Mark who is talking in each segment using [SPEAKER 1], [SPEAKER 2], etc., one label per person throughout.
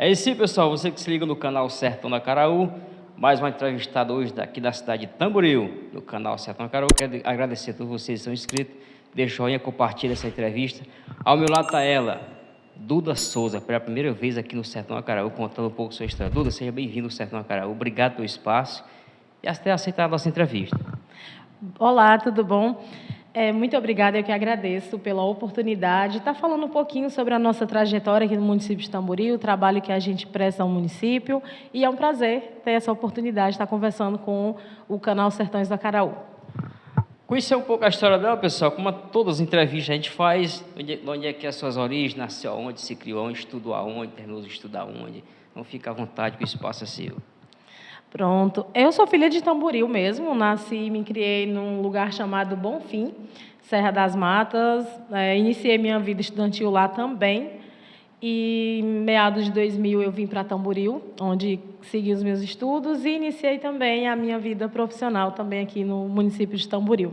[SPEAKER 1] É isso aí, pessoal. Você que se liga no canal Sertão da Caraú. Mais uma entrevistada hoje daqui da cidade de Tamboril, no canal Sertão da Caraú. Quero agradecer a todos vocês que são inscritos. Deixa o joinha, compartilha essa entrevista. Ao meu lado está ela, Duda Souza, pela primeira vez aqui no Sertão da Caraú, contando um pouco sua história. Duda, seja bem-vindo ao Sertão da Caraú. Obrigado pelo espaço e até aceitar a nossa entrevista.
[SPEAKER 2] Olá, tudo bom? Muito obrigada, eu que agradeço pela oportunidade de estar falando um pouquinho sobre a nossa trajetória aqui no município de Tamboril, o trabalho que a gente presta ao município, e é um prazer ter essa oportunidade de estar conversando com o canal Sertões da Caraú.
[SPEAKER 1] Conhecer um pouco a história dela, pessoal, como todas as entrevistas a gente faz, onde é que é as suas origens, nasceu aonde, se criou aonde, estudou aonde, terminou de estudar aonde. Então fica à vontade que o espaço é seu.
[SPEAKER 2] Pronto. Eu sou filha de Tamboril mesmo, nasci e me criei num lugar chamado Bonfim, Serra das Matas. Iniciei minha vida estudantil lá também. E em meados de 2000 eu vim para Tamboril, onde segui os meus estudos e iniciei também a minha vida profissional também aqui no município de Tamboril.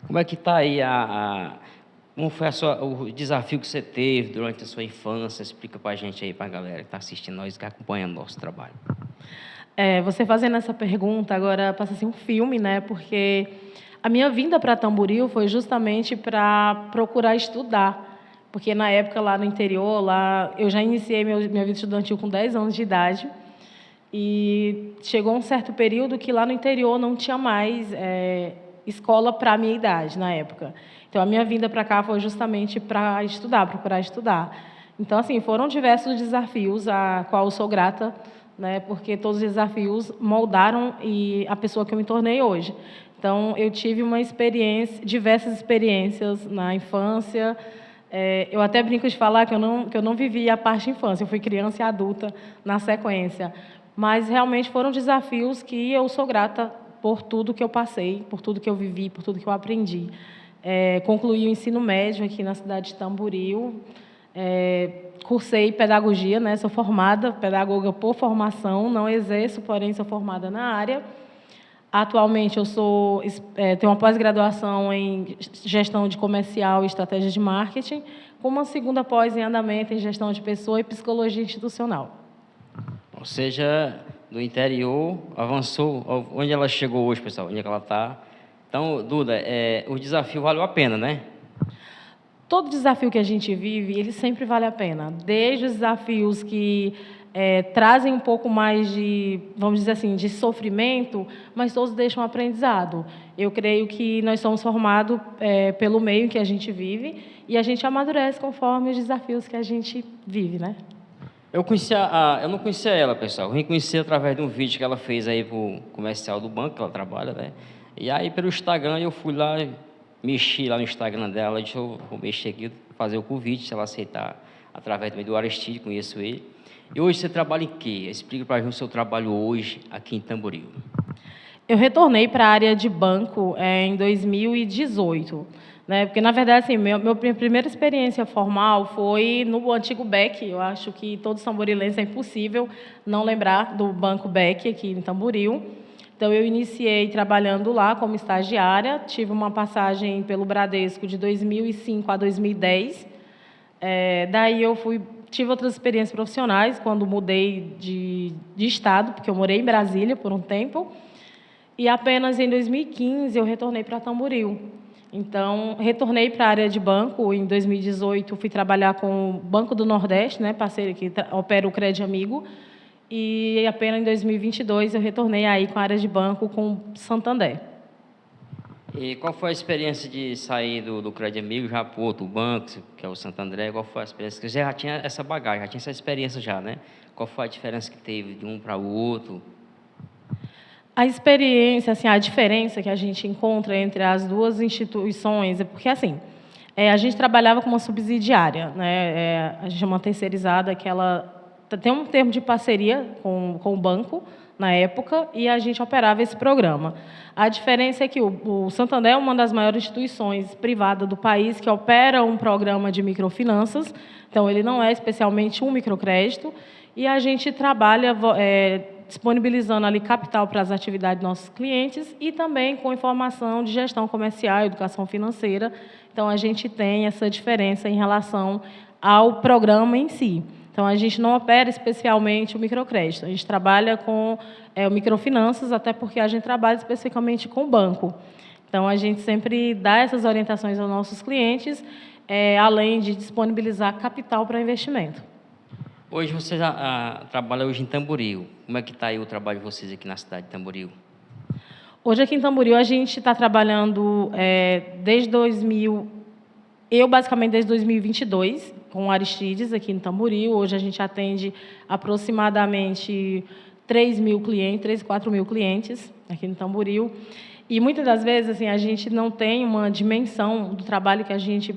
[SPEAKER 1] Como é que está aí como foi o desafio que você teve durante a sua infância? Explica para a gente aí, para a galera que está assistindo nós, que acompanha o nosso trabalho.
[SPEAKER 2] Você fazendo essa pergunta, agora passa assim um filme, né? Porque a minha vinda para Tamboril foi justamente para procurar estudar. Porque na época lá no interior, lá eu já iniciei minha vida estudantil com 10 anos de idade. E chegou um certo período que lá no interior não tinha mais escola para a minha idade, na época. Então, a minha vinda para cá foi justamente para estudar, procurar estudar. Então, assim, foram diversos desafios, a qual eu sou grata, né, porque todos os desafios moldaram a pessoa que eu me tornei hoje. Então, eu tive diversas experiências na infância. Eu até brinco de falar que eu não vivi a parte infância, eu fui criança e adulta na sequência. Mas, realmente, foram desafios que eu sou grata por tudo que eu passei, por tudo que eu vivi, por tudo que eu aprendi. Concluí o ensino médio aqui na cidade de Tamboril. Cursei pedagogia, né? Sou formada, pedagoga por formação, não exerço, porém sou formada na área. Atualmente, tenho uma pós-graduação em gestão de comercial e estratégia de marketing, com uma segunda pós em andamento em gestão de pessoa e psicologia institucional.
[SPEAKER 1] Ou seja, do interior, avançou, onde ela chegou hoje, pessoal, onde é que ela está. Então, Duda, o desafio valeu a pena, né?
[SPEAKER 2] Todo desafio que a gente vive, ele sempre vale a pena. Desde os desafios que trazem um pouco mais de, vamos dizer assim, de sofrimento, mas todos deixam aprendizado. Eu creio que nós somos formados pelo meio que a gente vive e a gente amadurece conforme os desafios que a gente vive, né?
[SPEAKER 1] Eu não conhecia ela, pessoal. Eu reconheci através de um vídeo que ela fez aí para o comercial do banco que ela trabalha, né? E aí, pelo Instagram, eu fui lá, mexi lá no Instagram dela, disse, eu vou mexer aqui, fazer o convite, se ela aceitar, através também do Aristide, conheço ele. E hoje você trabalha em quê? Explica para a gente o seu trabalho hoje aqui em Tamboril.
[SPEAKER 2] Eu retornei para a área de banco em 2018. Né? Porque, na verdade, assim, minha primeira experiência formal foi no antigo BEC. Eu acho que todo tamborilense é impossível não lembrar do Banco BEC aqui em Tamboril. Então, eu iniciei trabalhando lá como estagiária, tive uma passagem pelo Bradesco de 2005 a 2010. Daí eu tive outras experiências profissionais quando mudei de estado, porque eu morei em Brasília por um tempo. E apenas em 2015 eu retornei para Tamboril. Então, retornei para a área de banco. Em 2018, fui trabalhar com o Banco do Nordeste, né, parceiro que opera o Crédito Amigo. E apenas em 2022 eu retornei aí com a área de banco com o Santander.
[SPEAKER 1] E qual foi a experiência de sair do Crédito Amigo já para o outro banco, que é o Santander? Qual foi a experiência? Porque você já tinha essa bagagem, já tinha essa experiência já, né? Qual foi a diferença que teve de um para o outro?
[SPEAKER 2] A experiência, assim, a diferença que a gente encontra entre as duas instituições é porque, assim, a gente trabalhava com uma subsidiária, né? A gente é uma terceirizada que ela tem um termo de parceria com o banco, na época, e a gente operava esse programa. A diferença é que o Santander é uma das maiores instituições privadas do país que opera um programa de microfinanças, então ele não é especialmente um microcrédito, e a gente trabalha disponibilizando ali capital para as atividades dos nossos clientes e também com informação de gestão comercial, educação financeira. Então, a gente tem essa diferença em relação ao programa em si. Então, a gente não opera especialmente o microcrédito. A gente trabalha com o microfinanças, até porque a gente trabalha especificamente com o banco. Então, a gente sempre dá essas orientações aos nossos clientes, além de disponibilizar capital para investimento.
[SPEAKER 1] Hoje você trabalha hoje em Tamboril. Como é que está aí o trabalho de vocês aqui na cidade de Tamboril?
[SPEAKER 2] Hoje aqui em Tamboril a gente está trabalhando desde 2000, eu basicamente desde 2022, com Aristides aqui em Tamboril. Hoje a gente atende aproximadamente 3.000 clientes, 4.000 clientes aqui em Tamboril. E muitas das vezes assim, a gente não tem uma dimensão do trabalho que a gente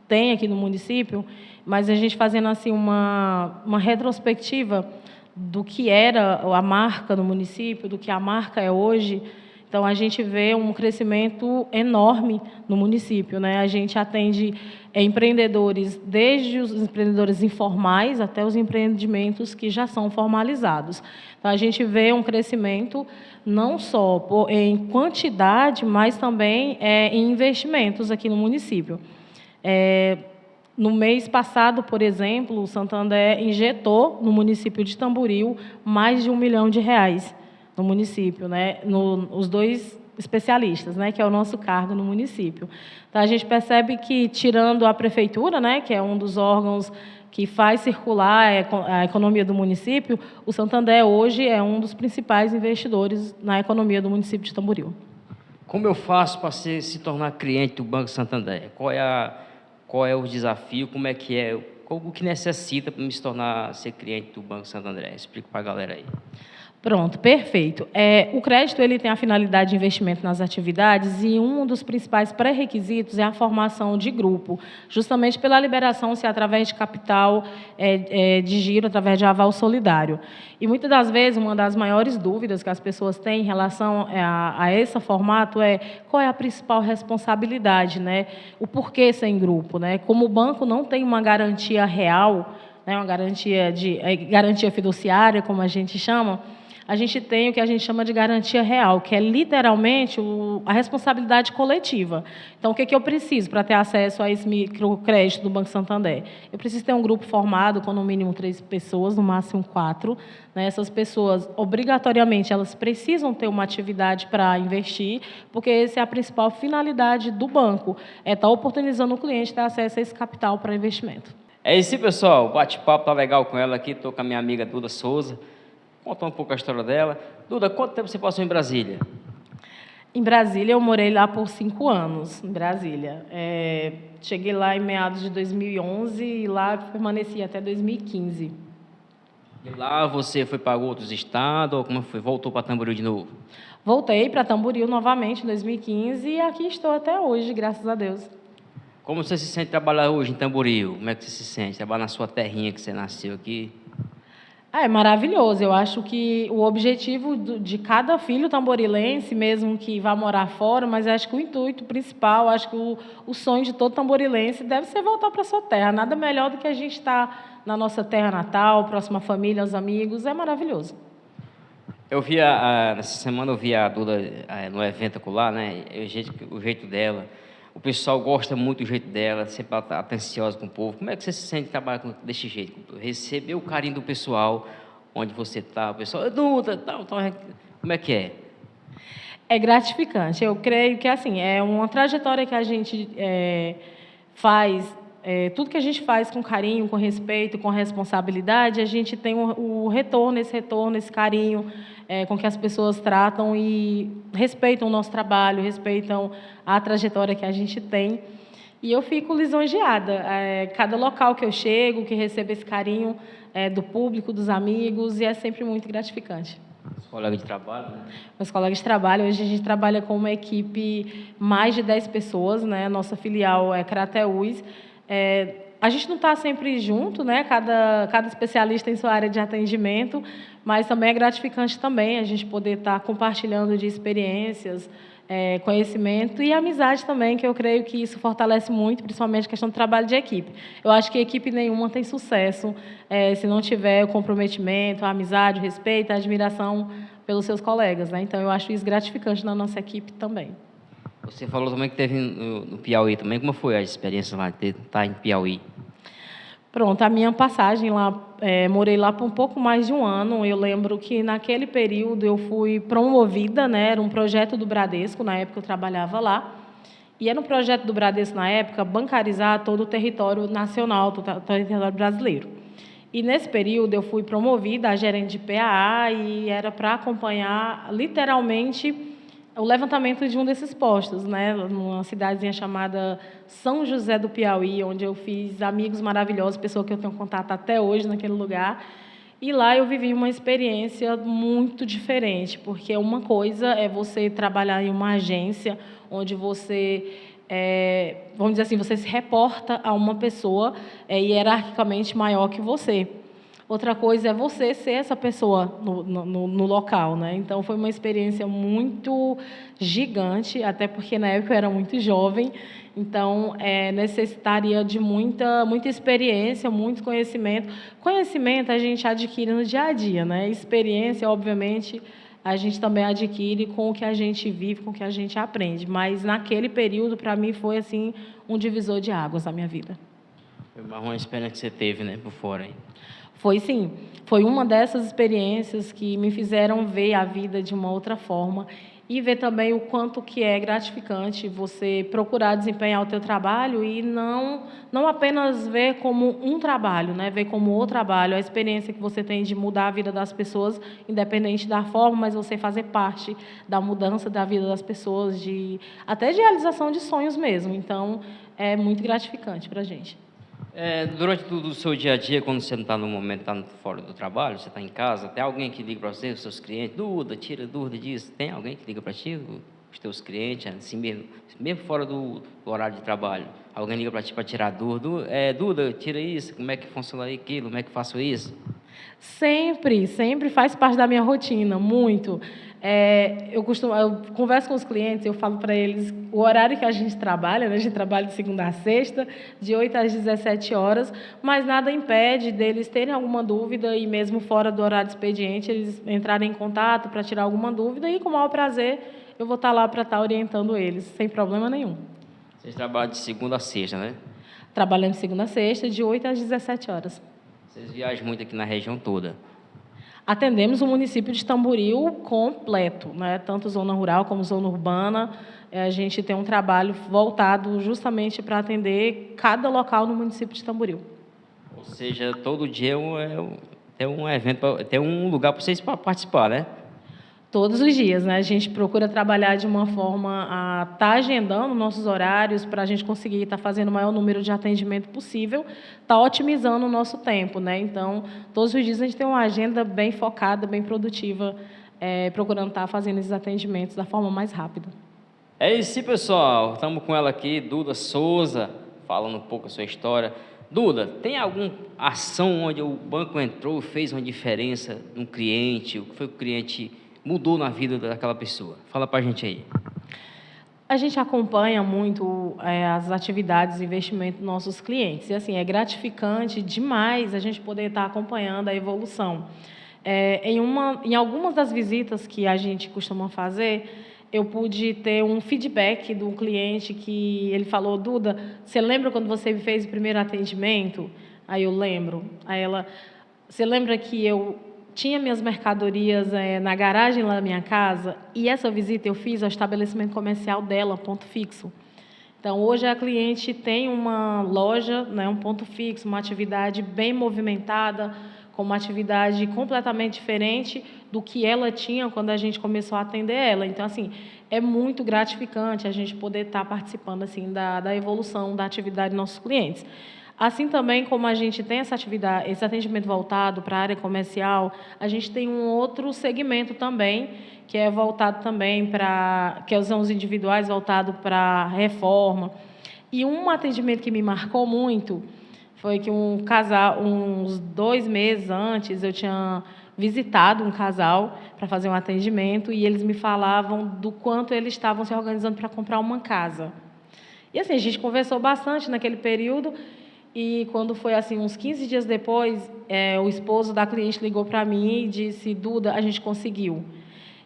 [SPEAKER 2] tem aqui no município, mas a gente fazendo assim uma retrospectiva do que era a marca no município, do que a marca é hoje. Então, a gente vê um crescimento enorme no município, né? A gente atende empreendedores, desde os empreendedores informais até os empreendimentos que já são formalizados. Então, a gente vê um crescimento não só em quantidade, mas também em investimentos aqui no município. No mês passado, por exemplo, o Santander injetou no município de Tamboril mais de R$1 milhão no município, né? Os dois especialistas, né? Que é o nosso cargo no município. Então, a gente percebe que, tirando a prefeitura, né? Que é um dos órgãos que faz circular a economia do município, o Santander hoje é um dos principais investidores na economia do município de Tamboril.
[SPEAKER 1] Como eu faço para se tornar cliente do Banco Santander? Qual é o desafio? Como é que é? O que necessita para me ser cliente do Banco Santander? Explica para a galera aí.
[SPEAKER 2] Pronto, perfeito. O crédito ele tem a finalidade de investimento nas atividades e um dos principais pré-requisitos é a formação de grupo, justamente pela liberação, se através de capital de giro, através de aval solidário. E muitas das vezes, uma das maiores dúvidas que as pessoas têm em relação a esse formato é qual é a principal responsabilidade, né? O porquê ser em grupo, né? Como o banco não tem uma garantia real, né? Uma garantia fiduciária, como a gente chama, a gente tem o que a gente chama de garantia real, que é literalmente a responsabilidade coletiva. Então, o que eu preciso para ter acesso a esse microcrédito do Banco Santander? Eu preciso ter um grupo formado com no mínimo 3 pessoas, no máximo 4. Né? Essas pessoas, obrigatoriamente, elas precisam ter uma atividade para investir, porque essa é a principal finalidade do banco, é estar oportunizando o cliente ter acesso a esse capital para investimento.
[SPEAKER 1] É isso, pessoal. O bate-papo tá legal com ela aqui. Estou com a minha amiga Duda Souza. Contar um pouco a história dela. Duda, quanto tempo você passou em Brasília?
[SPEAKER 2] Em Brasília, eu morei lá por 5 anos, em Brasília. Cheguei lá em meados de 2011 e lá permaneci até 2015.
[SPEAKER 1] E lá você foi para outros estados ou como foi? Voltou para Tamboril de novo?
[SPEAKER 2] Voltei para Tamboril novamente em 2015 e aqui estou até hoje, graças a Deus.
[SPEAKER 1] Como você se sente trabalhar hoje em Tamboril? Como é que você se sente? Trabalhar na sua terrinha que você nasceu aqui?
[SPEAKER 2] É maravilhoso. Eu acho que o objetivo de cada filho tamborilense, mesmo que vá morar fora, mas acho que o intuito principal, acho que o sonho de todo tamborilense deve ser voltar para a sua terra. Nada melhor do que a gente estar na nossa terra natal, próxima à família, aos amigos. É maravilhoso.
[SPEAKER 1] Nessa semana eu vi a Duda no evento lá, né? O jeito dela. O pessoal gosta muito do jeito dela, sempre atenciosa com o povo. Como é que você se sente trabalhar desse jeito? Receber o carinho do pessoal, onde você está, o pessoal, Duda, tal, como é que é?
[SPEAKER 2] É gratificante. Eu creio que assim, é uma trajetória que a gente faz, tudo que a gente faz com carinho, com respeito, com responsabilidade, a gente tem o retorno, esse carinho, com que as pessoas tratam e respeitam o nosso trabalho, respeitam a trajetória que a gente tem. E eu fico lisonjeada. Cada local que eu chego, que recebo esse carinho do público, dos amigos, e é sempre muito gratificante.
[SPEAKER 1] Os colegas de trabalho, né?
[SPEAKER 2] Meus colegas de trabalho, hoje a gente trabalha com uma equipe, mais de 10 pessoas, né? Nossa filial é Crateús. A gente não está sempre junto, né? Cada especialista em sua área de atendimento, mas também é gratificante também a gente poder estar compartilhando de experiências, conhecimento e amizade também, que eu creio que isso fortalece muito, principalmente a questão do trabalho de equipe. Eu acho que equipe nenhuma tem sucesso se não tiver o comprometimento, a amizade, o respeito, a admiração pelos seus colegas, né? Então, eu acho isso gratificante na nossa equipe também.
[SPEAKER 1] Você falou também que teve no Piauí também. Como foi a experiência lá de estar em Piauí?
[SPEAKER 2] Pronto, a minha passagem lá, morei lá por um pouco mais de um ano. Eu lembro que naquele período eu fui promovida, né? Era um projeto do Bradesco, na época eu trabalhava lá. E era um projeto do Bradesco, na época, bancarizar todo o território nacional, todo o território brasileiro. E nesse período eu fui promovida a gerente de PAA e era para acompanhar, literalmente, o levantamento de um desses postos, né, numa cidadezinha chamada São José do Piauí, onde eu fiz amigos maravilhosos, pessoa que eu tenho contato até hoje naquele lugar. E lá eu vivi uma experiência muito diferente, porque uma coisa é você trabalhar em uma agência onde você, vamos dizer assim, você se reporta a uma pessoa hierarquicamente maior que você. Outra coisa é você ser essa pessoa no local, né? Então, foi uma experiência muito gigante, até porque, na época, eu era muito jovem. Então, necessitaria de muita experiência, muito conhecimento. Conhecimento a gente adquire no dia a dia, né? Experiência, obviamente, a gente também adquire com o que a gente vive, com o que a gente aprende. Mas, naquele período, para mim, foi, assim, um divisor de águas na minha vida.
[SPEAKER 1] Foi uma experiência que você teve, né, por fora, hein?
[SPEAKER 2] Foi sim, foi uma dessas experiências que me fizeram ver a vida de uma outra forma e ver também o quanto que é gratificante você procurar desempenhar o teu trabalho e não apenas ver como um trabalho, né? Ver como o trabalho, a experiência que você tem de mudar a vida das pessoas, independente da forma, mas você fazer parte da mudança da vida das pessoas, até de realização de sonhos mesmo. Então, é muito gratificante para a gente.
[SPEAKER 1] Durante todo o seu dia a dia, quando você não está no momento, está fora do trabalho, você está em casa, tem alguém que liga para você, os seus clientes, Duda, tira dúvida disso, tem alguém que liga para ti, os teus clientes, assim mesmo fora do horário de trabalho, alguém liga para ti para tirar dúvida, Duda, tira isso, como é que funciona aquilo, como é que faço isso?
[SPEAKER 2] Sempre faz parte da minha rotina, muito. Eu converso com os clientes, eu falo para eles o horário que a gente trabalha, né? A gente trabalha de segunda a sexta, de 8 às 17 horas, mas nada impede deles terem alguma dúvida e mesmo fora do horário de expediente, eles entrarem em contato para tirar alguma dúvida e com o maior prazer eu vou estar lá para estar orientando eles, sem problema nenhum.
[SPEAKER 1] Vocês trabalham de segunda a sexta, né?
[SPEAKER 2] Trabalhando de segunda a sexta, de 8 às 17 horas.
[SPEAKER 1] Vocês viajam muito aqui na região toda.
[SPEAKER 2] Atendemos o município de Tamboril completo, né? Tanto zona rural como zona urbana. A gente tem um trabalho voltado justamente para atender cada local no município de Tamboril.
[SPEAKER 1] Ou seja, todo dia tem um evento, tem um lugar para vocês participar, né?
[SPEAKER 2] Todos os dias, né? A gente procura trabalhar de uma forma a estar agendando nossos horários para a gente conseguir estar fazendo o maior número de atendimento possível, estar otimizando o nosso tempo, né? Então, todos os dias a gente tem uma agenda bem focada, bem produtiva, procurando estar fazendo esses atendimentos da forma mais rápida.
[SPEAKER 1] É isso, pessoal. Estamos com ela aqui, Duda Souza, falando um pouco a sua história. Duda, tem alguma ação onde o banco entrou e fez uma diferença no cliente? O que foi que o cliente mudou na vida daquela pessoa? Fala para a gente aí.
[SPEAKER 2] A gente acompanha muito as atividades de investimento dos nossos clientes. E, assim, é gratificante demais a gente poder estar acompanhando a evolução. Em algumas das visitas que a gente costuma fazer, eu pude ter um feedback do cliente que ele falou, Duda, você lembra quando você fez o primeiro atendimento? Aí eu lembro. Aí ela, você lembra que eu tinha minhas mercadorias na garagem lá da minha casa e essa visita eu fiz ao estabelecimento comercial dela, ponto fixo. Então, hoje a cliente tem uma loja, né, um ponto fixo, uma atividade bem movimentada, com uma atividade completamente diferente do que ela tinha quando a gente começou a atender ela. Então, assim, é muito gratificante a gente poder estar participando assim, da evolução da atividade dos nossos clientes. Assim também como a gente tem essa atividade, esse atendimento voltado para a área comercial, a gente tem um outro segmento também, que é voltado também que são os individuais voltados para a reforma. E um atendimento que me marcou muito foi que um casal, uns 2 meses antes, eu tinha visitado um casal para fazer um atendimento e eles me falavam do quanto eles estavam se organizando para comprar uma casa. E assim, a gente conversou bastante naquele período e quando foi assim, uns 15 dias depois, o esposo da cliente ligou para mim e disse, Duda, a gente conseguiu.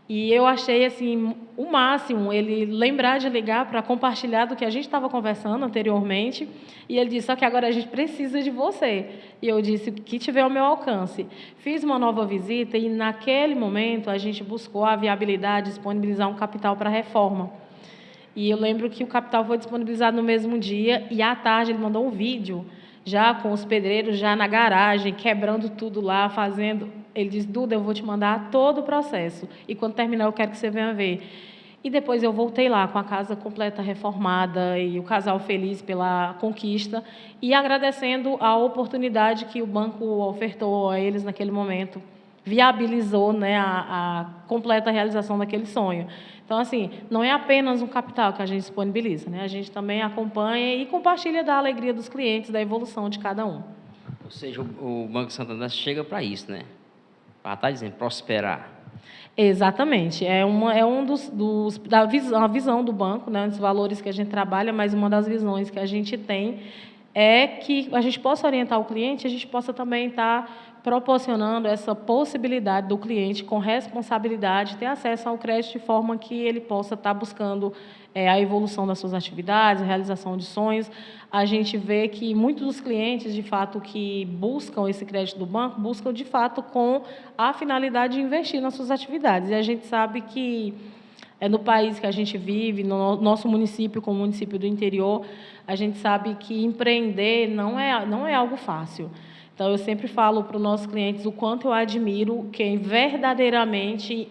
[SPEAKER 2] E eu achei assim o máximo ele lembrar de ligar para compartilhar do que a gente estava conversando anteriormente. E ele disse: só que agora a gente precisa de você. E eu disse: que tiver ao meu alcance. Fiz uma nova visita e naquele momento a gente buscou a viabilidade de disponibilizar um capital para a reforma. E eu lembro que o capital foi disponibilizado no mesmo dia e à tarde ele mandou um vídeo já com os pedreiros já na garagem, quebrando tudo lá, fazendo. Ele disse: Duda, eu vou te mandar todo o processo. E quando terminar, eu quero que você venha ver. E depois eu voltei lá com a casa completa reformada e o casal feliz pela conquista e agradecendo a oportunidade que o banco ofertou a eles naquele momento. Viabilizou, né, a completa realização daquele sonho. Então, assim, não é apenas um capital que a gente disponibiliza, né? A gente também acompanha e compartilha da alegria dos clientes, da evolução de cada um.
[SPEAKER 1] Ou seja, o Banco Santander chega para isso, né? Para estar dizendo, prosperar.
[SPEAKER 2] Exatamente. É um a visão do banco, né, dos valores que a gente trabalha, mas uma das visões que a gente tem é que a gente possa orientar o cliente, a gente possa também estar proporcionando essa possibilidade do cliente, com responsabilidade, ter acesso ao crédito de forma que ele possa estar buscando a evolução das suas atividades, a realização de sonhos. A gente vê que muitos dos clientes, de fato, que buscam esse crédito do banco, buscam, de fato, com a finalidade de investir nas suas atividades. E a gente sabe que no país que a gente vive, no nosso município, como município do interior, a gente sabe que empreender não é algo fácil. Então, eu sempre falo para os nossos clientes o quanto eu admiro quem verdadeiramente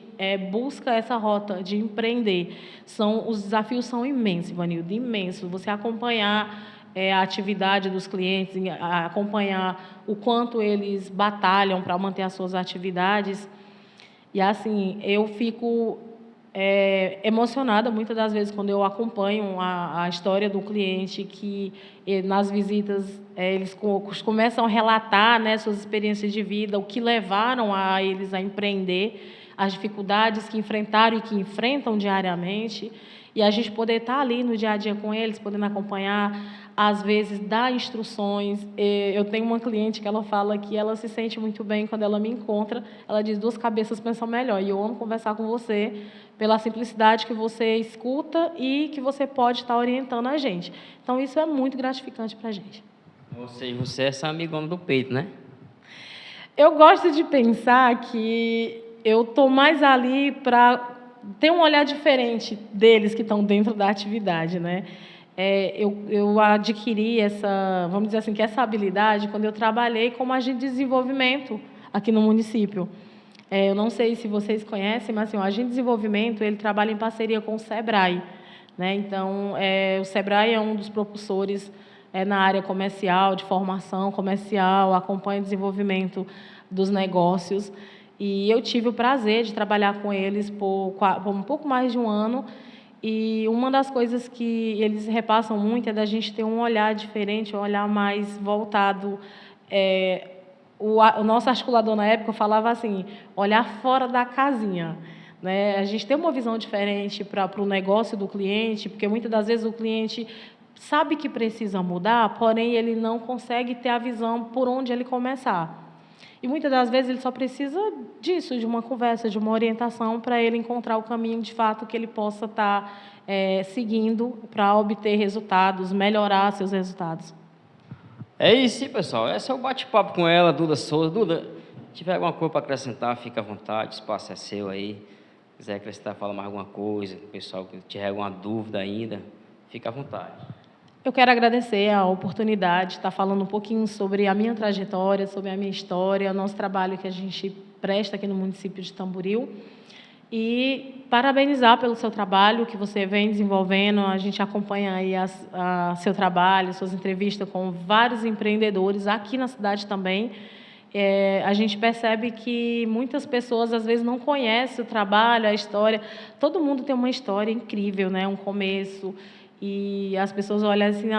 [SPEAKER 2] busca essa rota de empreender. Os desafios são imensos, Ivanildo, imensos. Você acompanhar a atividade dos clientes, acompanhar o quanto eles batalham para manter as suas atividades. E, assim, eu fico emocionada muitas das vezes quando eu acompanho a história do cliente, que nas visitas eles começam a relatar, né, suas experiências de vida, o que levaram a eles a empreender, as dificuldades que enfrentaram e que enfrentam diariamente, e a gente poder estar ali no dia a dia com eles, podendo acompanhar, às vezes dar instruções. Eu tenho uma cliente que ela fala que ela se sente muito bem quando ela me encontra, ela diz: duas cabeças pensam melhor, e eu amo conversar com você pela simplicidade que você escuta e que você pode estar orientando a gente. Então, isso é muito gratificante para a gente.
[SPEAKER 1] Ou seja, você é essa amigona do peito, né?
[SPEAKER 2] Eu gosto de pensar que eu estou mais ali para ter um olhar diferente deles que estão dentro da atividade, né? Eu adquiri vamos dizer assim, que essa habilidade quando eu trabalhei como agente de desenvolvimento aqui no município. Eu não sei se vocês conhecem, mas assim, o agente de desenvolvimento ele trabalha em parceria com o SEBRAE, né? Então, o SEBRAE é um dos propulsores na área comercial, de formação comercial, acompanha o desenvolvimento dos negócios. E eu tive o prazer de trabalhar com eles por um pouco mais de um ano. E uma das coisas que eles repassam muito é da gente ter um olhar diferente, um olhar mais voltado. O nosso articulador na época falava assim: olhar fora da casinha. Né? A gente tem uma visão diferente para o negócio do cliente, porque muitas das vezes o cliente sabe que precisa mudar, porém ele não consegue ter a visão por onde ele começar. E muitas das vezes ele só precisa disso, de uma conversa, de uma orientação, para ele encontrar o caminho de fato que ele possa estar seguindo para obter resultados, melhorar seus resultados.
[SPEAKER 1] É isso, pessoal. Esse é o bate-papo com ela, Duda Souza. Duda, se tiver alguma coisa para acrescentar, fica à vontade, o espaço é seu aí. Se quiser acrescentar, fala mais alguma coisa, o pessoal que tiver alguma dúvida ainda, fica à vontade.
[SPEAKER 2] Eu quero agradecer a oportunidade de estar falando um pouquinho sobre a minha trajetória, sobre a minha história, o nosso trabalho que a gente presta aqui no município de Tamboril. E parabenizar pelo seu trabalho que você vem desenvolvendo. A gente acompanha aí seu trabalho, suas entrevistas com vários empreendedores aqui na cidade também. A gente percebe que muitas pessoas, às vezes, não conhecem o trabalho, a história. Todo mundo tem uma história incrível, né? Um começo. E as pessoas olham assim: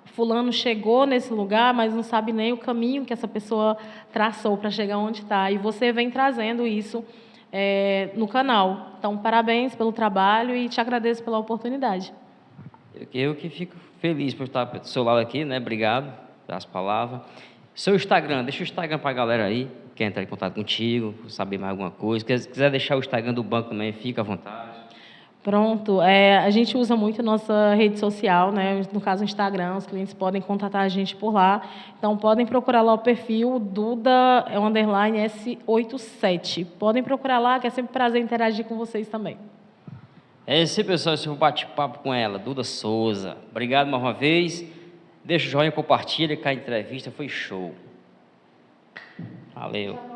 [SPEAKER 2] fulano chegou nesse lugar, mas não sabe nem o caminho que essa pessoa traçou para chegar onde está. E você vem trazendo isso no canal. Então, parabéns pelo trabalho e te agradeço pela oportunidade.
[SPEAKER 1] Eu que fico feliz por estar do seu lado aqui, né? Obrigado pelas palavras. Seu Instagram, deixa o Instagram para a galera aí, quer entrar em contato contigo, saber mais alguma coisa. Se quiser deixar o Instagram do banco também, fica à vontade.
[SPEAKER 2] Pronto, a gente usa muito nossa rede social, né? No caso o Instagram, os clientes podem contatar a gente por lá. Então podem procurar lá o perfil Duda _S87. Podem procurar lá, que é sempre um prazer interagir com vocês também.
[SPEAKER 1] É esse, pessoal, esse bate-papo com ela, Duda Souza. Obrigado mais uma vez. Deixa o joinha, compartilha, que a entrevista foi show. Valeu.